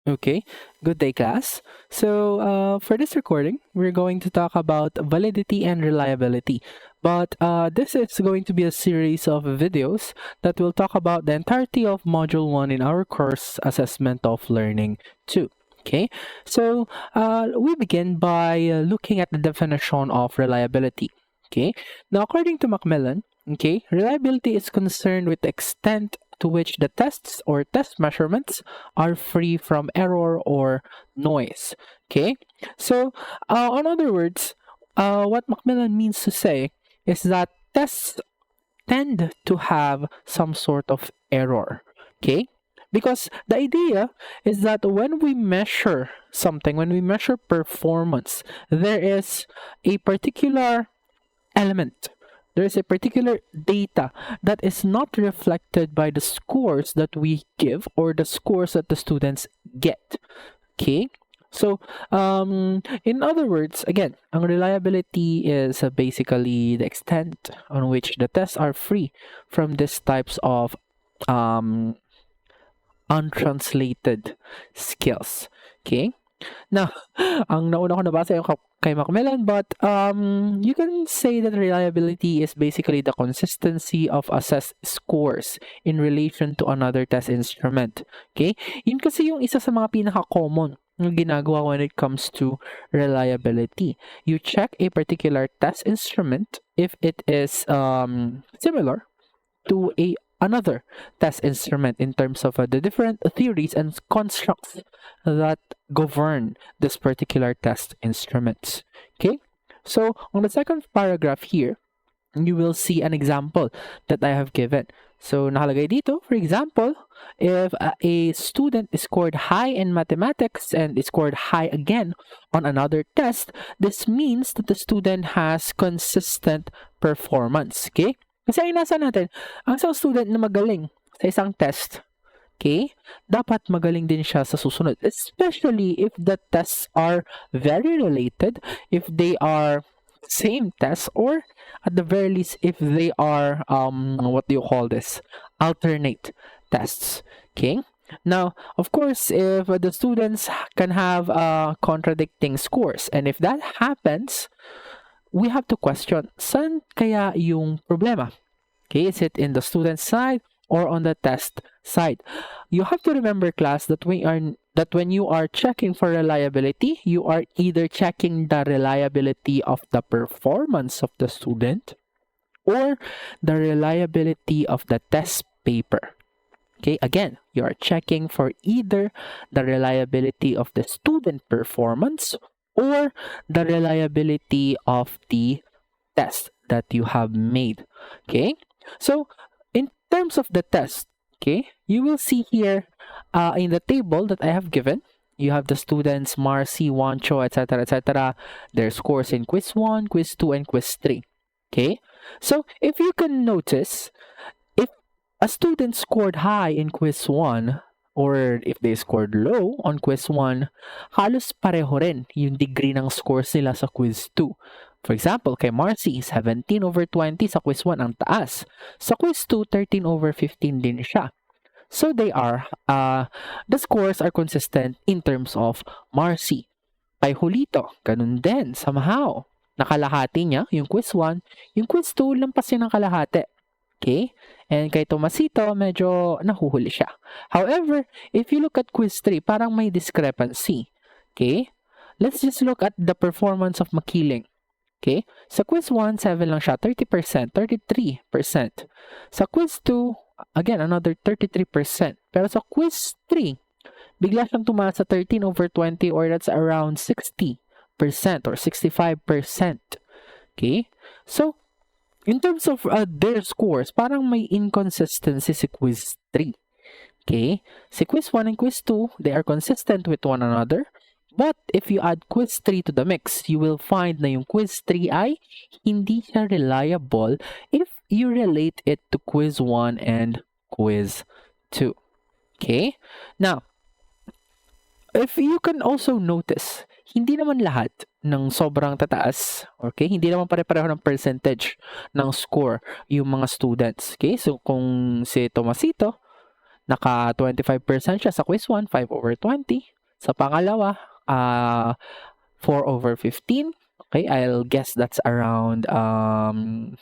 Okay, good day, class. So, for this recording, we're going to talk about validity and reliability. But this is going to be a series of videos that will talk about the entirety of Module 1 in our course Assessment of Learning 2. Okay, so we begin by looking at the definition of reliability. Okay, now according to Macmillan, okay, reliability is concerned with the extent to which the tests or test measurements are free from error or noise. Okay, so in other words, what Macmillan means to say is that tests tend to have some sort of error. Okay, because the idea is that when we measure something, when we measure performance, there is a particular element. There is a particular data that is not reflected by the scores that we give or the scores that the students get. Okay? So, in other words, again, ang reliability is basically the extent on which the tests are free from these types of um, untranslated skills. Okay? Now, ang nauna ko nabasa yung kay Macmillan, but you can say that reliability is basically the consistency of assessed scores in relation to another test instrument. Okay? Yun kasi yung isa sa mga pinaka-common na ginagawa when it comes to reliability. You check a particular test instrument if it is similar to another test instrument in terms of the different theories and constructs that govern this particular test instruments. Okay, so on the second paragraph here, you will see an example that I have given. So nakalagay dito, for example, if a student scored high in mathematics and scored high again on another test, this means that the student has consistent performance. Okay? Kasi ay nasa natin, ang isang student na magaling sa isang test, okay, dapat magaling din siya sa susunod. Especially if the tests are very related, if they are same tests, or at the very least, if they are, what do you call this? Alternate tests, okay? Now, of course, if the students can have contradicting scores, and if that happens, we have to question, saan kaya yung problema? Okay, is it in the student side or on the test side? You have to remember, class, that when you are checking for reliability, you are either checking the reliability of the performance of the student or the reliability of the test paper. Okay, again, you are checking for either the reliability of the student performance or the reliability of the test that you have made. Okay, so in terms of the test, okay, you will see here in the table that I have given, you have the students Marcy, Wancho, etc., their scores in quiz 1, quiz 2, and quiz 3. Okay, so if you can notice, if a student scored high in quiz 1, or if they scored low on quiz 1, halos pareho rin yung degree ng scores nila sa quiz 2. For example, kay Marcy, 17/20 sa quiz 1 ang taas. Sa quiz 2, 13/15 din siya. So they are, the scores are consistent in terms of Marcy. Kay Julito, ganun din, somehow. Nakalahati niya, yung quiz 1, yung quiz 2, lampasin ng kalahati. Okay? And kay Tomasito, medyo nahuhuli siya. However, if you look at quiz 3, parang may discrepancy. Okay? Let's just look at the performance of Makiling. Okay? Sa quiz 1, 7 lang siya, 30%, 33%. Sa quiz 2, again, another 33%. Pero sa quiz 3, bigla siyang tumaas sa 13/20, or that's around 60% or 65%. Okay? So, in terms of their scores, parang may inconsistency si quiz 3. Okay? Si quiz 1 and quiz 2, they are consistent with one another. But if you add quiz 3 to the mix, you will find na yung quiz 3 ay hindi siya reliable if you relate it to quiz 1 and quiz 2. Okay? Now, if you can also notice, hindi naman lahat ng sobrang tataas, okay? Hindi naman pare-pareho ng percentage ng score yung mga students. Okay? So, kung si Tomasito, naka 25% siya sa quiz 1, 5/20. Sa pangalawa, 4/15. Okay, I'll guess that's around 20+%.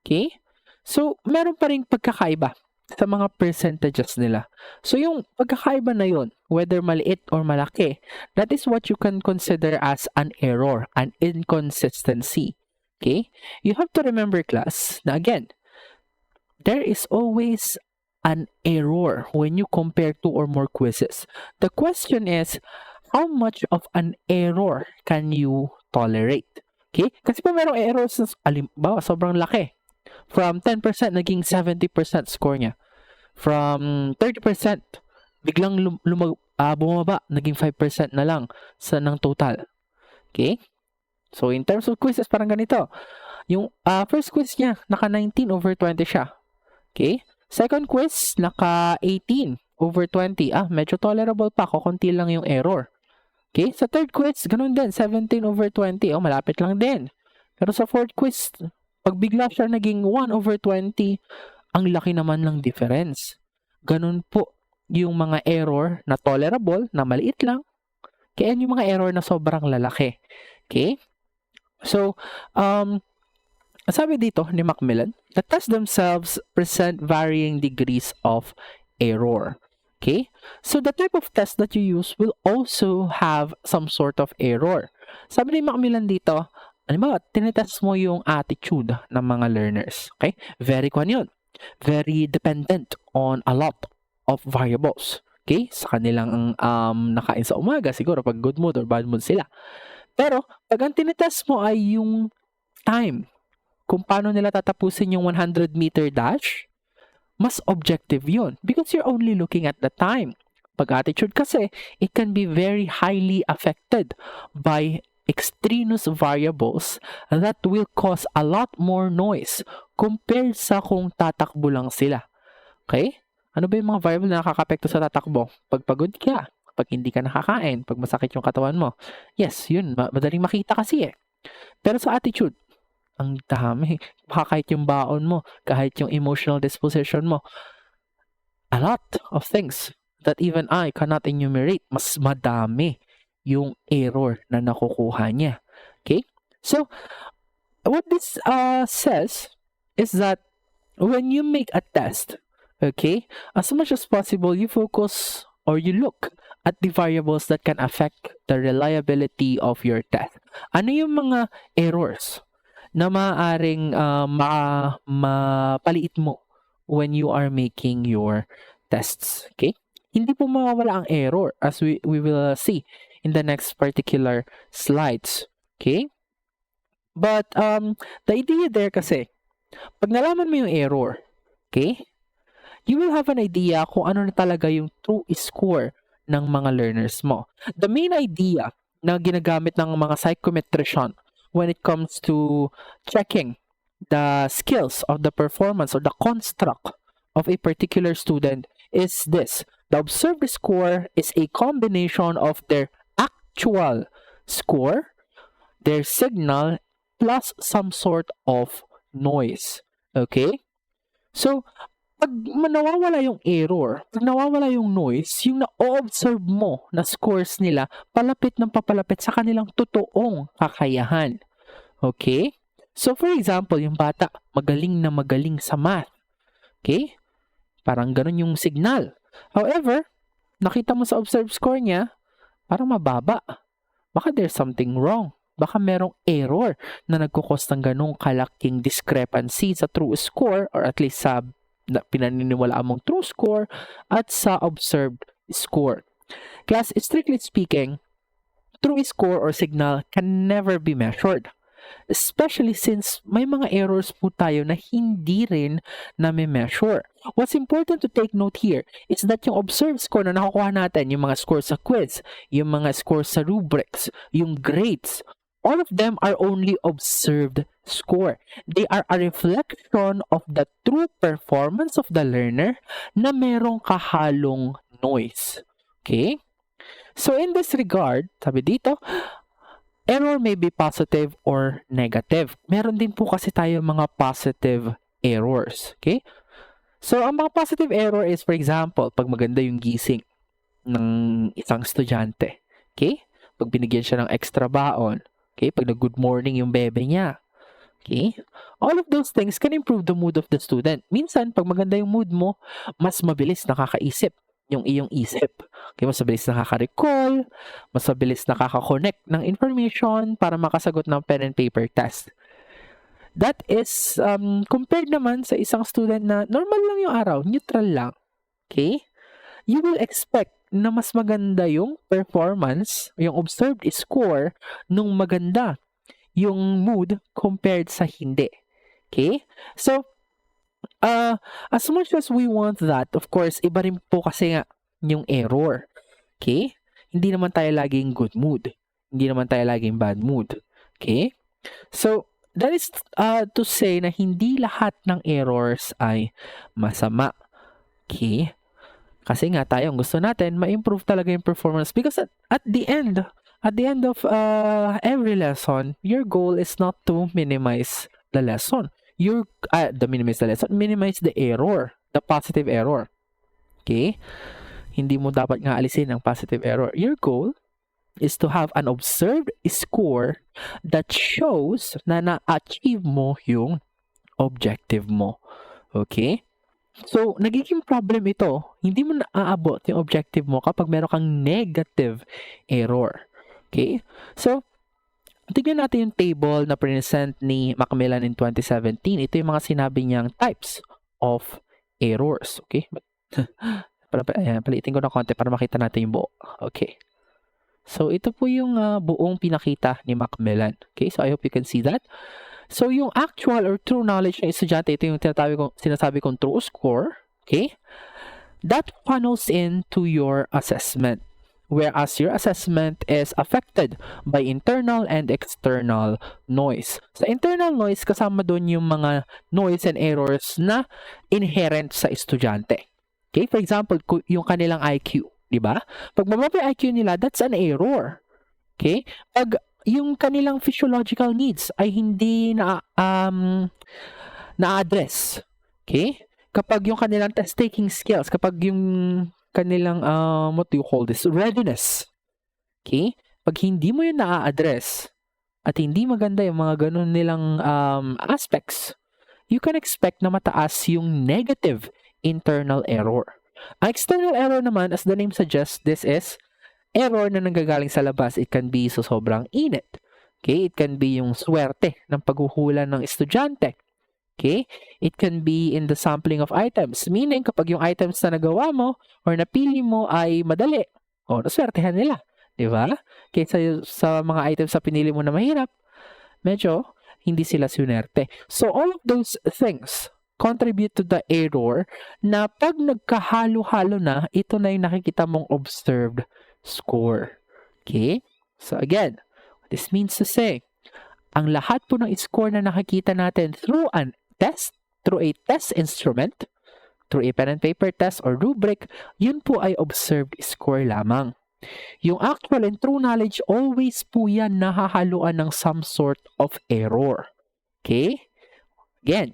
Okay? So, meron pa ring pagkakaiba sa mga percentages nila. So, yung pagkakaiba na yun, whether maliit or malaki, that is what you can consider as an error, an inconsistency. Okay? You have to remember, class, na again, there is always an error when you compare 2 or more quizzes. The question is, how much of an error can you tolerate? Okay? Kasi pa merong errors na, alimbawa, sobrang laki. From 10%, naging 70% score niya. From 30%, biglang bumaba, naging 5% na lang ng total. Okay? So, in terms of quizzes, parang ganito. Yung first quiz niya, naka 19/20 siya. Okay? Second quiz, naka 18/20. Medyo tolerable pa, kukunti lang yung error. Okay? Sa third quiz, ganun din, 17/20. Malapit lang din. Pero sa fourth quiz, pag bigla siya naging 1/20, ang laki naman ng difference. Ganun po yung mga error na tolerable, na maliit lang, kaya yung mga error na sobrang lalaki. Okay? So, sabi dito ni Macmillan, the tests themselves present varying degrees of error. Okay? So, the type of test that you use will also have some sort of error. Sabi ni Macmillan dito, halimbawa, tinetest mo yung attitude ng mga learners. Okay? Very dependent on a lot of variables. Okay? Sa kanilang nakain sa umaga, siguro pag good mood or bad mood sila. Pero, pag ang tinetest mo ay yung time, kung paano nila tatapusin yung 100-meter dash, mas objective yun because you're only looking at the time. Pag attitude kasi, it can be very highly affected by extraneous variables that will cause a lot more noise compared sa kung tatakbo lang sila. Okay? Ano ba yung mga variable na nakaka-apekto sa tatakbo? Pag pagod ka, pag hindi ka nakakain, pag masakit yung katawan mo. Yes, yun. Madaling makita kasi eh. Pero sa attitude, ang dami. Baka kahit yung baon mo, kahit yung emotional disposition mo, a lot of things that even I cannot enumerate. Mas madami yung error na nakukuha niya. Okay? So, what this says is that when you make a test, okay, as much as possible, you focus or you look at the variables that can affect the reliability of your test. Ano yung mga errors na maaaring mapaliit mo when you are making your tests? Okay? Hindi po mawawala ang error as we will see in the next particular slides. Okay? But the idea there kasi, pag nalaman mo yung error, okay, you will have an idea kung ano na talaga yung true score ng mga learners mo. The main idea na ginagamit ng mga psychometrician when it comes to checking the skills of the performance or the construct of a particular student is this. The observed score is a combination of their actual score, their signal, plus some sort of noise. Okay? So, pag nawawala yung error, pag nawawala yung noise, yung na-observe mo na scores nila, palapit ng papalapit sa kanilang totoong kakayahan. Okay? So, for example, yung bata, magaling na magaling sa math. Okay? Parang ganun yung signal. However, nakita mo sa observed score niya, parang mababa. Baka there's something wrong. Baka merong error na nagkukos ng ganung kalaking discrepancy sa true score or at least sa pinaniniwalaan mong true score at sa observed score. Class, strictly speaking, true score or signal can never be measured. Especially since may mga errors po tayo na hindi rin na-measure. What's important to take note here is that yung observed score na nakukuha natin, yung mga scores sa quiz, yung mga scores sa rubrics, yung grades, all of them are only observed score. They are a reflection of the true performance of the learner na merong kahalong noise. Okay? So in this regard, sabi dito, error may be positive or negative. Meron din po kasi tayo mga positive errors. Okay? So, ang mga positive error is, for example, pag maganda yung gising ng isang estudyante. Okay? Pag binigyan siya ng extra baon. Okay? Pag nag-good morning yung bebe niya. Okay? All of those things can improve the mood of the student. Minsan, pag maganda yung mood mo, mas mabilis nakakaisip yung iyong isip. Okay? Mas mabilis nakaka-recall, mas mabilis nakaka-connect ng information para makasagot ng pen and paper test. That is, compared naman sa isang student na normal lang yung araw, neutral lang. Okay? You will expect na mas maganda yung performance, yung observed score nung maganda yung mood compared sa hindi. Okay? So, as much as we want that, of course, iba rin po kasi nga yung error. Okay? Hindi naman tayo laging good mood. Hindi naman tayo laging bad mood. Okay? So, that is to say na hindi lahat ng errors ay masama. Okay? Kasi nga tayo, ang gusto natin, ma-improve talaga yung performance because at the end of every lesson, your goal is not to minimize the lesson. Minimize the error, the positive error. Okay? Hindi mo dapat nga alisin ang positive error. Your goal is to have an observed score that shows na na-achieve mo yung objective mo. Okay? So, nagiging problem ito. Hindi mo naaabot yung objective mo kapag meron kang negative error. Okay? So, tignan natin yung table na present ni Macmillan in 2017. Ito yung mga sinabi niyang types of errors. Okay? Ayan, palitin ko na konti para makita natin yung buo. Okay. So, ito po yung buong pinakita ni Macmillan. Okay? So, I hope you can see that. So, yung actual or true knowledge ng estudyante, ito yung sinasabi kong true score, okay? That funnels into your assessment. Whereas your assessment is affected by internal and external noise. Sa internal noise, kasama doon yung mga noise and errors na inherent sa estudyante. Okay? For example, yung kanilang IQ, di ba? Pag mababa yung IQ nila, that's an error. Okay? Pag yung kanilang physiological needs ay hindi na-address. Okay? Kapag yung kanilang test-taking skills, kapag yung kanilang, what do you call this? Readiness. Okay? Pag hindi mo yun na-address at hindi maganda yung mga ganun nilang aspects, you can expect na mataas yung negative internal error. Ang external error naman, as the name suggests, this is error na nanggagaling sa labas. It can be sa sobrang init. Okay? It can be yung swerte ng paghuhula ng estudyante. Okay? It can be in the sampling of items. Meaning, kapag yung items na nagawa mo or napili mo ay madali, naswertehan nila. Diba? Kaysa sa mga items na pinili mo na mahirap, medyo hindi sila sunerte. So, all of those things contribute to the error na pag nagkahalo-halo na, ito na yung nakikita mong observed score. Okay? So again, what this means to say, ang lahat po ng score na nakikita natin through a test instrument, through a pen and paper test or rubric, yun po ay observed score lamang. Yung actual and true knowledge, always po yan nahahaluan ng some sort of error. Okay? Again,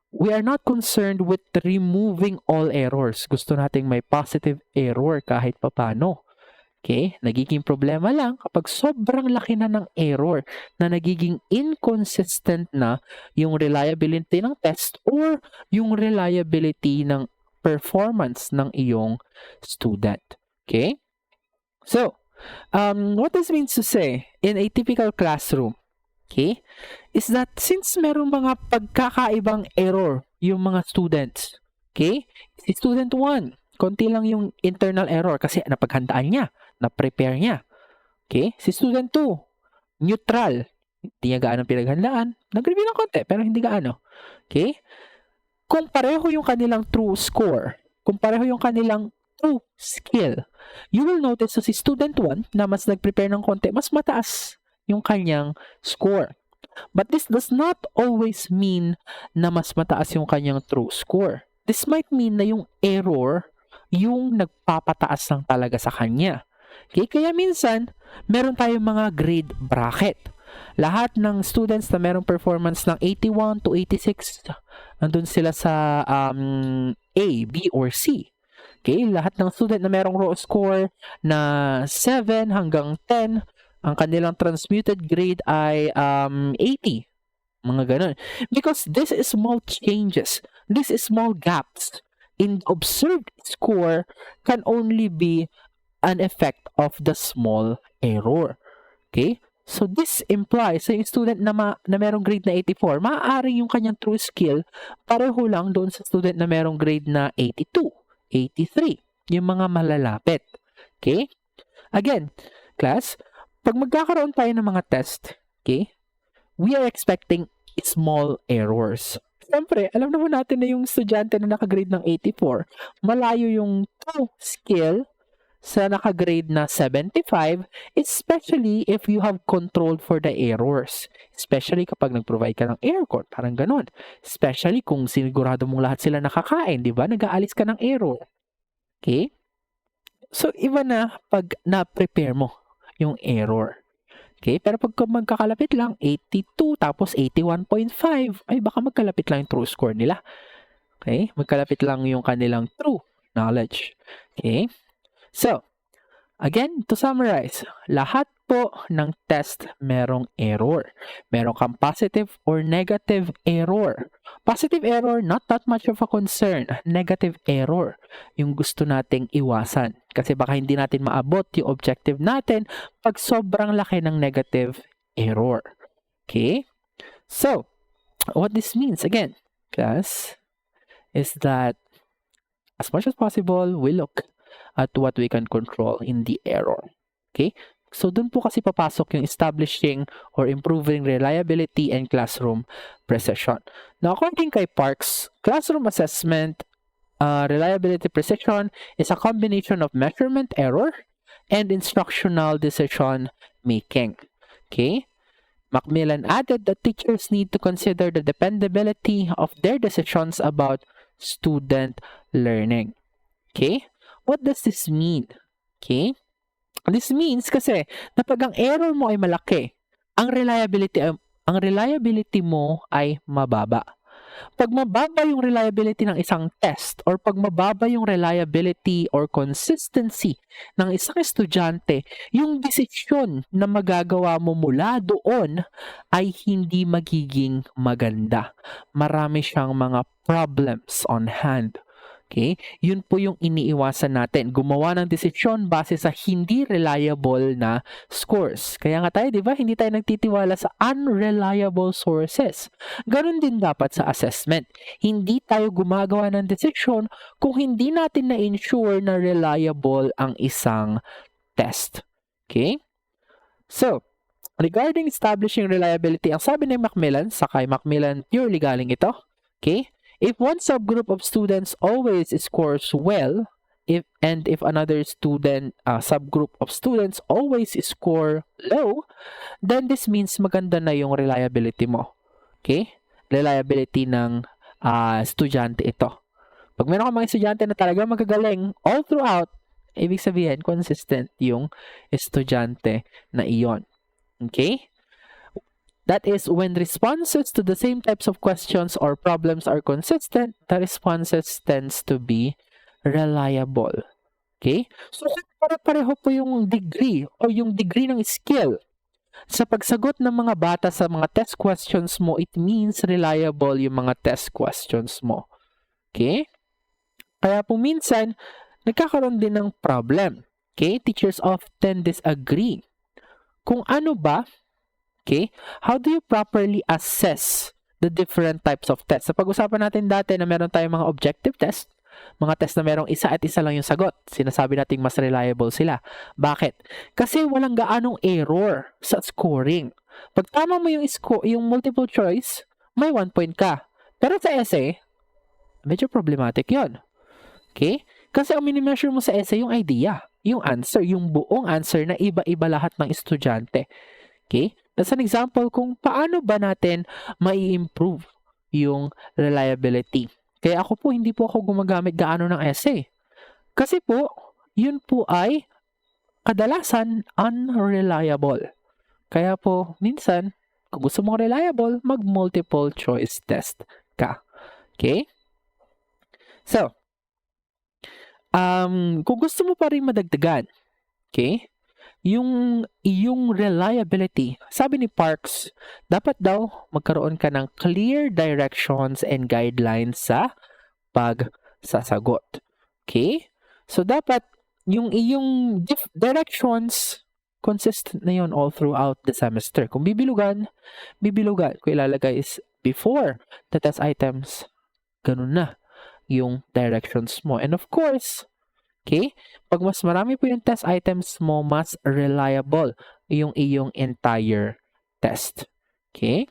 we are not concerned with removing all errors. Gusto nating may positive error kahit papano. Okay? Nagiging problema lang kapag sobrang laki na ng error na nagiging inconsistent na yung reliability ng test or yung reliability ng performance ng iyong student. Okay? So, what this means to say, in a typical classroom, okay, is that since meron mga pagkakaibang error yung mga students, okay, si student 1, konti lang yung internal error kasi napaghandaan niya, na-prepare niya. Okay? Si student 2, neutral. Hindi niya gaano pinaghandaan. Nag-review ng konti, pero hindi gaano. Okay? Kung pareho yung kanilang true score, kung pareho yung kanilang true skill, you will notice si student 1 na mas nag-prepare ng konti, mas mataas yung kanyang score. But this does not always mean na mas mataas yung kanyang true score. This might mean na yung error yung nagpapataas lang talaga sa kanya. Okay? Kaya minsan, meron tayong mga grade bracket. Lahat ng students na merong performance ng 81 to 86, nandun sila sa A, B, or C. Okay, lahat ng student na merong raw score na 7 hanggang 10, ang kanilang transmuted grade ay 80. Mga ganun. Because this is small changes, this is small gaps in observed score can only be an effect of the small error. Okay? So this implies sa yung student na merong grade na 84, maaari yung kanyang true skill pareho lang doon sa student na merong grade na 82, 83, yung mga malalapit. Okay? Again, class, pag magkakaroon tayo ng mga test, okay, we are expecting small errors. Siyempre, alam naman natin na yung estudyante na nakagrade ng 84, malayo yung true skill sa nakagrade na 75, especially if you have controlled for the errors. Especially kapag nag-provide ka ng aircon, parang ganun. Especially kung sinigurado mong lahat sila nakakain, di ba? Nag-aalis ka ng error. Okay? So, iba na pag na-prepare mo yung error. Okay? Pero pag magkakalapit lang, 82 tapos 81.5, ay baka magkalapit lang yung true score nila. Okay? Magkalapit lang yung kanilang true knowledge. Okay? So, again, to summarize, lahat po ng test merong error. Meron kang positive or negative error. Positive error, not that much of a concern. Negative error, yung gusto nating iwasan. Kasi baka hindi natin maabot yung objective natin pag sobrang laki ng negative error. Okay? So, what this means, again, class, is that as much as possible, we look at what we can control in the error. Okay? So, dun po kasi papasok yung establishing or improving reliability and classroom precision. Now, according kay Parks, classroom assessment, reliability precision is a combination of measurement error and instructional decision making. Okay? Macmillan added that teachers need to consider the dependability of their decisions about student learning. Okay? What does this mean? Okay? This means kasi na pag ang error mo ay malaki, ang reliability mo ay mababa. Pag mababa yung reliability ng isang test or pag mababa yung reliability or consistency ng isang estudyante, yung desisyon na magagawa mo mula doon ay hindi magiging maganda. Marami siyang mga problems on hand. Okay? Yun po yung iniiwasan natin. Gumawa ng desisyon base sa hindi reliable na scores. Kaya nga tayo, di ba, hindi tayo nagtitiwala sa unreliable sources. Ganon din dapat sa assessment. Hindi tayo gumagawa ng desisyon kung hindi natin na-ensure na reliable ang isang test. Okay? So, regarding establishing reliability, ang sabi ni Macmillan, sa kay Macmillan purely galing ito, okay? If one subgroup of students always scores well, if another subgroup of students always score low, then this means maganda na yung reliability mo. Okay? Reliability ng estudyante ito. Pag meron kang mga estudyante na talaga magagaling all throughout, ibig sabihin consistent yung estudyante na iyon. Okay? That is, when responses to the same types of questions or problems are consistent, the responses tends to be reliable. Okay? So, pare-pareho po yung degree o yung degree ng skill sa pagsagot ng mga bata sa mga test questions mo, it means reliable yung mga test questions mo. Okay? Kaya po minsan, nagkakaroon din ng problem. Okay? Teachers often disagree. Kung ano ba, okay, how do you properly assess the different types of tests? Sa pag-usapan natin dati na meron tayong mga objective test, mga test na merong isa at isa lang yung sagot. Sinasabi natin mas reliable sila. Bakit? Kasi walang gaanong error sa scoring. Pag tama mo yung multiple choice, may 1 point ka. Pero sa essay, medyo problematic yon. Okay? Kasi ang minimeasure mo sa essay yung idea, yung answer, yung buong answer na iba-iba lahat ng estudyante. Okay? That's an example kung paano ba natin mai-improve yung reliability. Kaya ako po, hindi po ako gumagamit gaano ng essay. Kasi po, yun po ay kadalasan unreliable. Kaya po, minsan, kung gusto mong reliable, mag-multiple choice test ka. Okay? So, kung gusto mo pa rin madagdagan, okay, yung iyong reliability, sabi ni Parks, dapat daw magkaroon ka ng clear directions and guidelines sa pagsasagot. Okay? So, dapat yung iyong directions, consistent na yun all throughout the semester. Kung bibilugan, kung ilalagay is before the test items, ganun na yung directions mo. And of course, okay, pag mas marami po yung test items mo, mas reliable yung iyong entire test. Okay?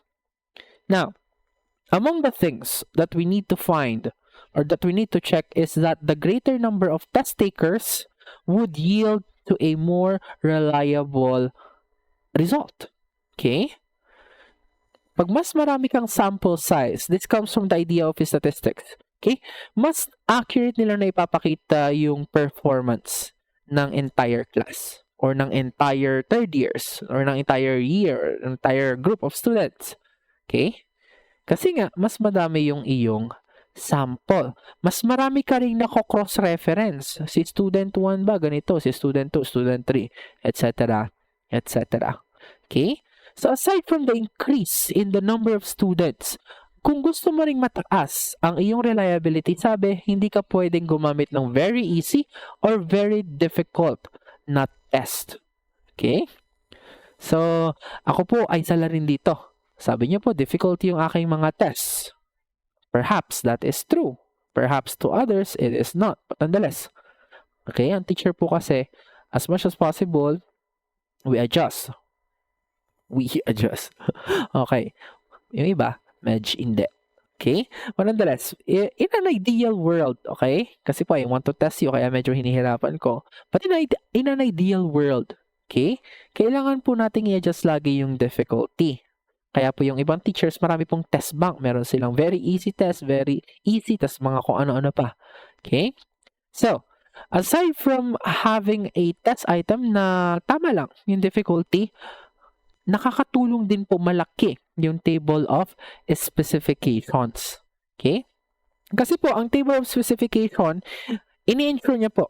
Now, among the things that we need to find or that we need to check is that the greater number of test takers would yield to a more reliable result. Okay? Pag mas marami kang sample size, this comes from the idea of statistics. Okay? Mas accurate nila na ipapakita yung performance ng entire class or ng entire third years or ng entire year, entire group of students. Okay? Kasi nga, mas madami yung iyong sample. Mas marami ka rin nako-cross-reference. Si student 1 ba, ganito. Si student 2, student 3, etc. etc. Okay? So aside from the increase in the number of students, kung gusto mo ring mataas ang iyong reliability, sabi, hindi ka pwedeng gumamit ng very easy or very difficult na test. Okay? So, ako po ay sala rin dito. Sabi niyo po, difficult yung aking mga tests. Perhaps that is true. Perhaps to others, it is not. But nonetheless, okay, ang teacher po kasi, as much as possible, we adjust. Okay. Yung iba, medyo hindi. Okay? But nonetheless, in an ideal world, okay? Kasi po, I want to test you, kaya medyo hinihirapan ko. But in an ideal world, okay? Kailangan po nating i-adjust lagi yung difficulty. Kaya po yung ibang teachers, marami pong test bank. Meron silang very easy test, very easy, tas mga kung ano-ano pa. Okay? So, aside from having a test item na tama lang yung difficulty, nakakatulong din po malaki yung table of specifications. Okay? Kasi po, ang table of specification, ini-ensure niya po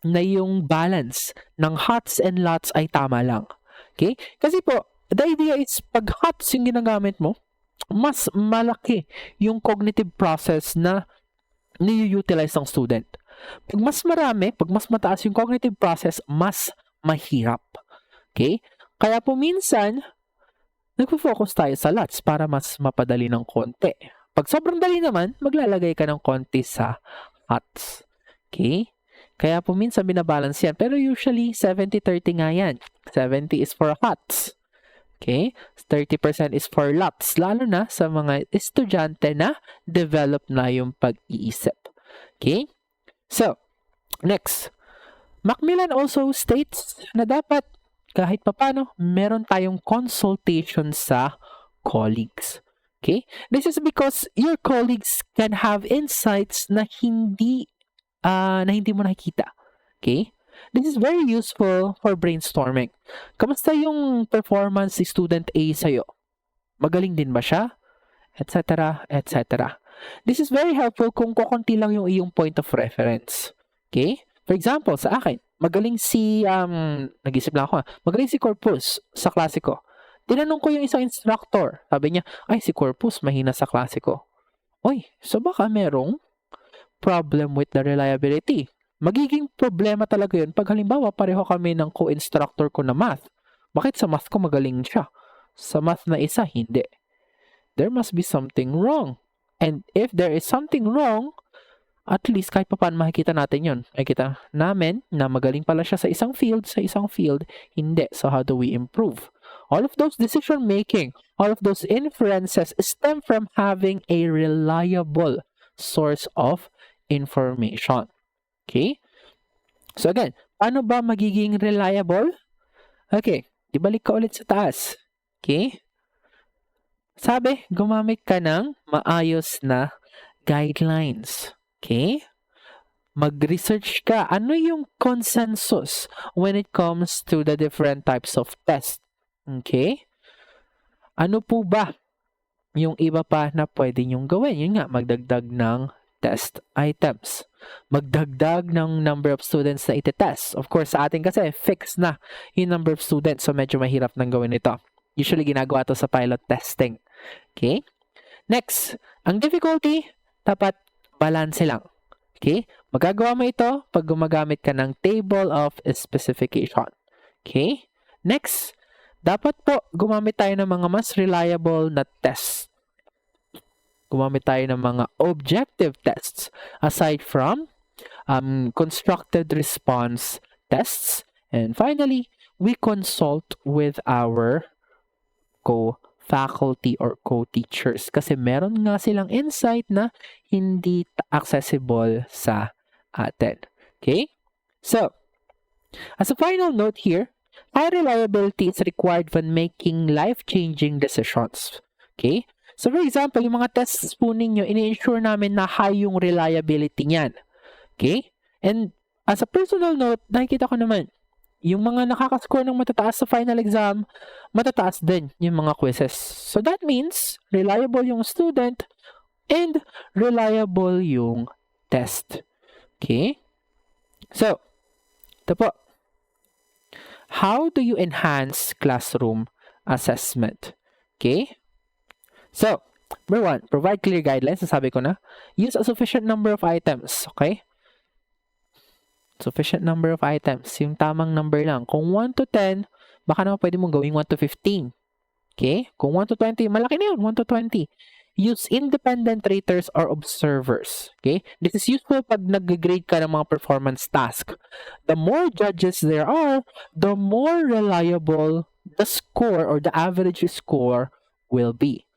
na yung balance ng hots and lots ay tama lang. Okay? Kasi po, the idea is, pag hots yung ginagamit mo, mas malaki yung cognitive process na ni-utilize ng student. Pag mas marami, pag mas mataas yung cognitive process, mas mahirap. Okay? Kaya po minsan, nagpo-focus tayo sa lots para mas mapadali ng konti. Pag sobrang dali naman, maglalagay ka ng konti sa hots. Okay? Kaya po minsan binabalance yan. Pero usually, 70-30 nga yan. 70 is for hots. Okay? 30% is for lots. Lalo na sa mga estudyante na develop na yung pag-iisip. Okay? So, next. Macmillan also states na dapat kahit papano, meron tayong consultation sa colleagues. Okay? This is because your colleagues can have insights na hindi mo nakikita. Okay? This is very useful for brainstorming. Kamusta yung performance si student A sa'yo? Magaling din ba siya? Etc. etc. This is very helpful kung kukunti lang yung iyong point of reference. Okay? For example, sa akin, magaling si, nag-isip lang ako, magaling si Corpus sa klase ko. Tinanong ko yung isang instructor. Sabi niya, ay, si Corpus mahina sa klase ko. Oy, so baka merong problem with the reliability. Magiging problema talaga yun pag halimbawa pareho kami ng co-instructor ko na math. Bakit sa math ko magaling siya? Sa math na isa, hindi. There must be something wrong. And if there is something wrong, at least kahit pa paano makikita natin yun. Makikita namin na magaling pala siya sa isang field, hindi. So how do we improve? All of those decision making, all of those inferences stem from having a reliable source of information. Okay? So again, paano ba magiging reliable? Okay, ibalik ka ulit sa taas. Okay? Sabi, gumamit ka ng maayos na guidelines. Okay? Mag-research ka. Ano yung consensus when it comes to the different types of tests? Okay? Ano po ba yung iba pa na pwede nyong gawin? Yun nga, magdagdag ng test items. Magdagdag ng number of students na iti-test. Of course, sa atin kasi fixed na yung number of students, so medyo mahirap nang gawin ito. Usually, ginagawa to sa pilot testing. Okay? Next, ang difficulty, dapat balance lang. Okay? Magagawa mo ito pag gumagamit ka ng table of specification. Okay? Next, dapat po gumamit tayo ng mga mas reliable na tests. Gumamit tayo ng mga objective tests aside from constructed response tests. And finally, we consult with our co-faculty or co-teachers kasi meron nga silang insight na hindi accessible sa atin. Okay? So, as a final note here, high reliability is required when making life-changing decisions. Okay? So, for example, yung mga tests po ninyo, ini-ensure namin na high yung reliability niyan. Okay? And as a personal note, nakikita ko naman, yung mga nakakascore ng matataas sa final exam, matataas din yung mga quizzes. So, that means, reliable yung student and reliable yung test. Okay? So, ito po. How do you enhance classroom assessment? Okay? So, number one, provide clear guidelines. Nasabi ko na. Use a sufficient number of items. Okay? Sufficient number of items. Yung tamang number lang. Kung 1 to 10, baka naman pwede mong gawing 1 to 15. Okay? Kung 1 to 20, malaki na yun. 1 to 20. Use independent raters or observers. Okay? This is useful pag nag-grade ka ng mga performance task. The more judges there are, the more reliable the score or the average score will be.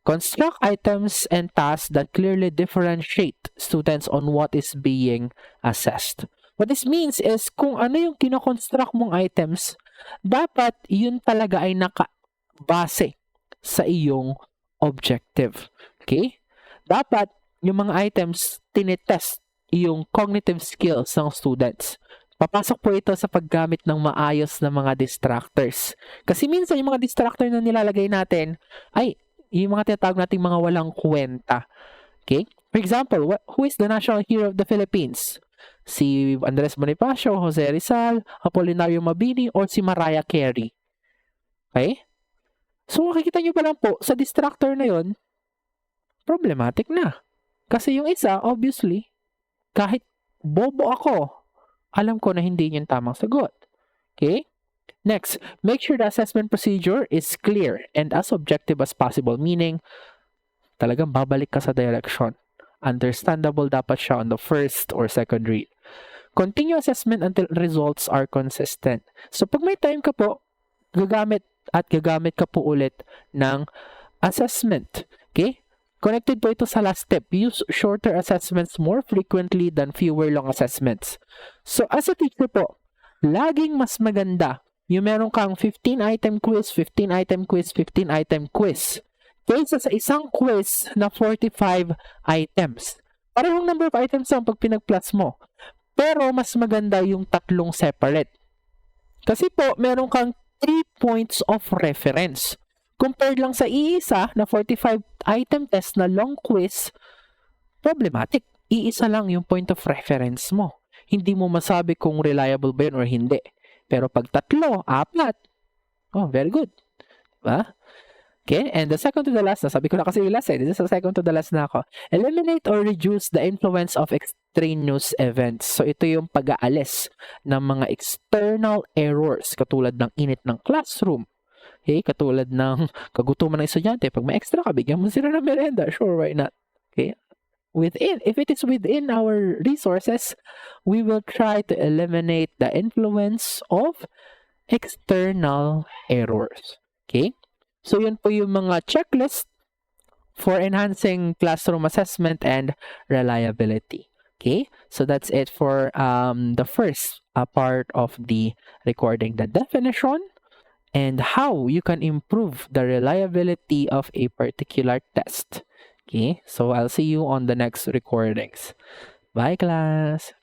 Construct items and tasks that clearly differentiate students on what is being assessed. What this means is kung ano yung kinoconstruct mong items, dapat yun talaga ay nakabase sa iyong objective. Okay? Dapat yung mga items tinitest yung cognitive skills ng students. Papasok po ito sa paggamit ng maayos na mga distractors. Kasi minsan yung mga distractor na nilalagay natin ay yung mga tinatawag nating mga walang kwenta. Okay? For example, who is the national hero of the Philippines? Si Andres Bonifacio, Jose Rizal, Apolinario Mabini, or si Mariah Carey. Okay? So, makikita nyo pa lang po, sa distractor na yon, problematic na. Kasi yung isa, obviously, kahit bobo ako, alam ko na hindi yun tamang sagot. Okay? Next, make sure the assessment procedure is clear and as objective as possible. Meaning, talagang babalik ka sa direction. Understandable dapat siya on the first or second read. Continue assessment until results are consistent. So, pag may time ka po, gagamit ka po ulit ng assessment. Okay? Connected po ito sa last step. Use shorter assessments more frequently than fewer long assessments. So, as a teacher po, laging mas maganda yung meron kang 15-item quiz, 15-item quiz, 15-item quiz. Kaysa sa isang quiz na 45 items. Parehong number of items ang pag pinag-plus mo. Pero mas maganda yung tatlong separate. Kasi po, meron kang 3 points of reference. Compared lang sa iisa na 45 item test na long quiz, problematic. Iisa lang yung point of reference mo. Hindi mo masabi kung reliable ba yun or hindi. Pero pag tatlo, apat, oh, very good. Diba? Okay, and the second to the last, sabi ko na kasi yung last, this is the second to the last na ako. Eliminate or reduce the influence of extraneous events. So, ito yung pag-aalis ng mga external errors, katulad ng init ng classroom. Okay, katulad ng kagutuman ng estudyante. Pag may extra ka, bigyan mo sila ng merenda. Sure, why not? Okay, if it is within our resources, we will try to eliminate the influence of external errors. Okay? So, yun po yung mga checklist for enhancing classroom assessment and reliability. Okay? So, that's it for the first part of the recording. The definition and how you can improve the reliability of a particular test. Okay? So, I'll see you on the next recordings. Bye, class!